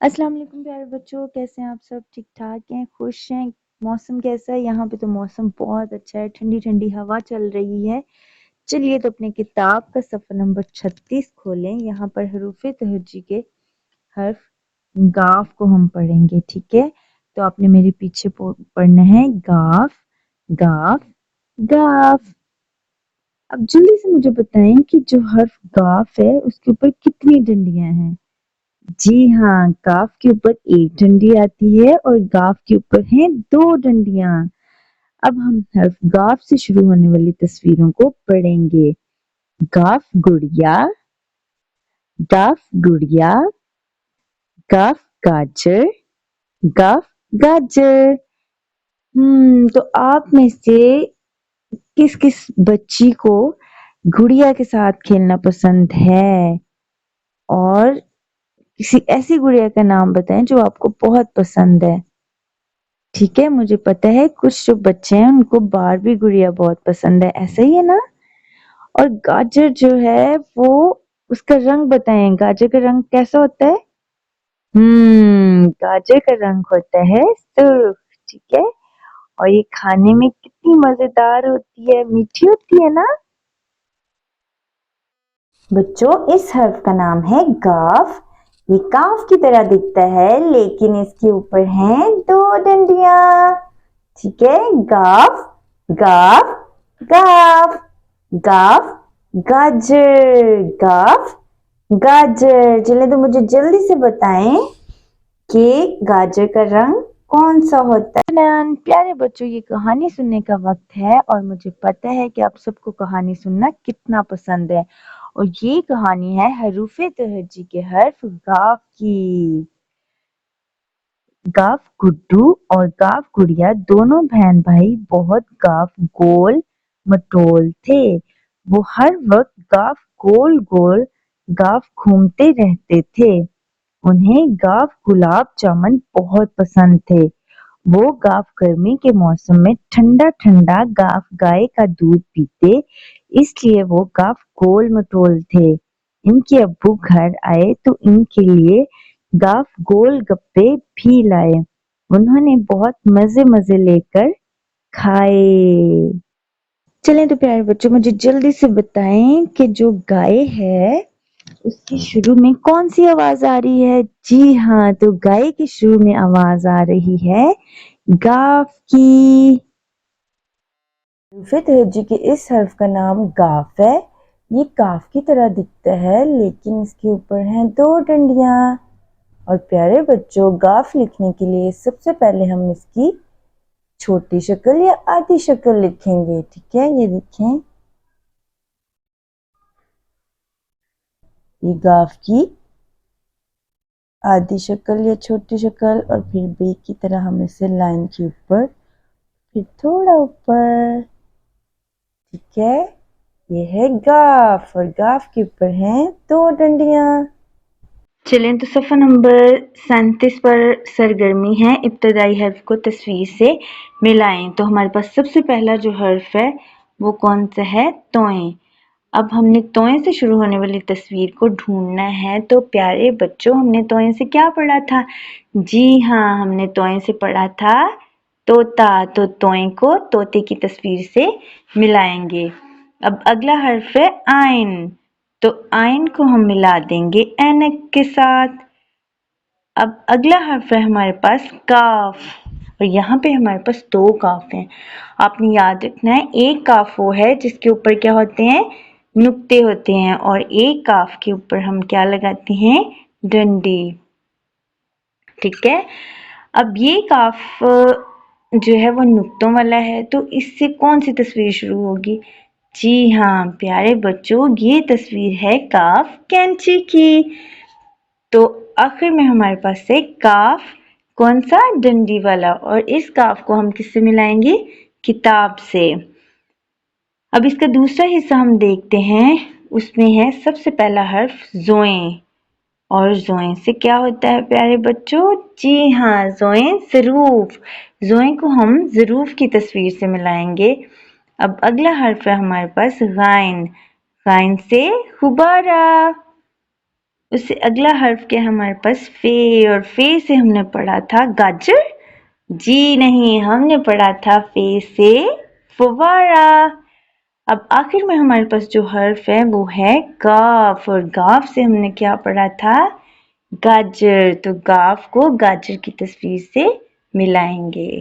السلام علیکم پیارے بچوں، کیسے ہیں آپ سب؟ ٹھیک ٹھاک ہیں؟ خوش ہیں؟ موسم کیسا ہے؟ یہاں پہ تو موسم بہت اچھا ہے، ٹھنڈی ٹھنڈی ہوا چل رہی ہے۔ چلیے تو اپنے کتاب کا صفحہ نمبر 36 کھولیں۔ یہاں پر حروف تہجی کے حرف گاف کو ہم پڑھیں گے، ٹھیک ہے؟ تو آپ نے میرے پیچھے پڑھنا ہے گاف گاف گاف۔ اب جلدی سے مجھے بتائیں کہ جو حرف گاف ہے اس کے اوپر کتنی ڈنڈیاں ہیں؟ جی ہاں، کاف کے اوپر ایک ڈنڈی آتی ہے اور گاف کے اوپر ہیں 2 ڈنڈیاں۔ اب ہم حرف گاف سے شروع ہونے والی تصویروں کو پڑھیں گے۔ گاف گڑیا، گاف گڑیا، گاف گاجر، گاف گاجر۔ تو آپ میں سے کس کس بچی کو گڑیا کے ساتھ کھیلنا پسند ہے؟ اور کسی ایسی گڑیا کا نام بتائیں جو آپ کو بہت پسند ہے۔ ٹھیک ہے، مجھے پتا ہے کچھ جو بچے ہیں ان کو باربی گڑیا بہت پسند ہے، ایسا ہی ہے نا؟ اور گاجر جو ہے وہ اس کا رنگ بتائیں، گاجر کا رنگ کیسا ہوتا ہے؟ گاجر کا رنگ ہوتا ہے سرخ، ٹھیک ہے؟ اور یہ کھانے میں کتنی مزیدار ہوتی ہے، میٹھی ہوتی ہے نا؟ بچوں اس حرف کا نام ہے گاف۔ یہ کاف کی طرح دکھتا ہے لیکن اس کے اوپر ہیں 2 ڈنڈیاں، ٹھیک ہے؟ گاف گاف گاف گاف گاجر گاف گاجر۔ چلے تو مجھے جلدی سے بتائیں کہ گاجر کا رنگ کون سا ہوتا ہے؟ پیارے بچوں، یہ کہانی سننے کا وقت ہے اور مجھے پتا ہے کہ آپ سب کو کہانی سننا کتنا پسند ہے، اور یہ کہانی ہے حروف تہجی کے حرف گاف کی۔ گاف گڈو اور گاف گڑیا دونوں بہن بھائی بہت گاف گول مٹول تھے۔ وہ ہر وقت گاف گول گول گاف گھومتے رہتے تھے۔ انہیں گاف گلاب جامن بہت پسند تھے۔ وہ گاف گرمی کے موسم میں ٹھنڈا ٹھنڈا گاف گائے کا دودھ پیتے، اس لیے وہ گاف گول مٹول تھے۔ ان کے ابو گھر آئے تو ان کے لیے گاف گول گپے بھی لائے۔ انہوں نے بہت مزے لے کر کھائے۔ چلیں تو پیارے بچوں، مجھے جلدی سے بتائیں کہ جو گائے ہے اس کی شروع میں کون سی آواز آ رہی ہے؟ جی ہاں، تو گائے کی شروع میں آواز آ رہی ہے گاف کی۔ حروف تہجی کے اس حرف کا نام گاف ہے۔ یہ کاف کی طرح دکھتا ہے لیکن اس کے اوپر ہیں 2 ڈنڈیاں۔ اور پیارے بچوں، گاف لکھنے کے لیے سب سے پہلے ہم اس کی چھوٹی شکل یا آدھی شکل لکھیں گے، ٹھیک ہے؟ یہ لکھیں، یہ گاف کی آدھی شکل یا چھوٹی شکل، اور پھر بے کی طرح ہم اسے لائن کے اوپر، پھر تھوڑا اوپر، ٹھیک ہے؟ یہ ہے گاف، اور گاف کے اوپر ہیں 2 ڈنڈیاں۔ چلیں تو صفحہ نمبر 37 پر سرگرمی ہے، ابتدائی حرف کو تصویر سے ملائیں۔ تو ہمارے پاس سب سے پہلا جو حرف ہے وہ کون سا ہے؟ توئیں۔ اب ہم نے توئیں سے شروع ہونے والی تصویر کو ڈھونڈنا ہے۔ تو پیارے بچوں، ہم نے توئیں سے کیا پڑھا تھا؟ جی ہاں، ہم نے توئیں سے پڑھا تھا طوطا۔ تو توئیں کو طوطے کی تصویر سے ملائیں گے۔ اب اگلا حرف ہے آئن، تو آئن کو ہم ملا دیں گے اینک کے ساتھ۔ اب اگلا حرف ہے ہمارے پاس کاف، اور یہاں پہ ہمارے پاس 2 کاف ہیں۔ آپ نے یاد رکھنا ہے، ایک کاف وہ ہے جس کے اوپر کیا ہوتے ہیں؟ نقطے ہوتے ہیں، اور ایک کاف کے اوپر ہم کیا لگاتے ہیں؟ ڈنڈی، ٹھیک ہے؟ اب یہ کاف جو ہے وہ نقطوں والا ہے، تو اس سے کون سی تصویر شروع ہوگی؟ جی ہاں پیارے بچوں، یہ تصویر ہے کاف کینچی کی۔ تو آخر میں ہمارے پاس ہے کاف کون سا؟ ڈنڈی والا، اور اس کاف کو ہم کس سے ملائیں گے؟ کتاب سے۔ اب اس کا دوسرا حصہ ہم دیکھتے ہیں، اس میں ہے سب سے پہلا حرف زوئیں، اور زوئیں سے کیا ہوتا ہے پیارے بچوں؟ جی ہاں، زوئیں ظروف، زوئیں کو ہم ظروف کی تصویر سے ملائیں گے۔ اب اگلا حرف ہے ہمارے پاس غائن، غائن سے غبارہ۔ اس سے اگلا حرف کیا ہمارے پاس فے، اور فے سے ہم نے پڑھا تھا گاجر؟ جی نہیں، ہم نے پڑھا تھا فے سے فوارہ۔ اب آخر میں ہمارے پاس جو حرف ہے وہ ہے گاف، اور گاف سے ہم نے کیا پڑھا تھا؟ گاجر۔ تو گاف کو گاجر کی تصویر سے ملائیں گے۔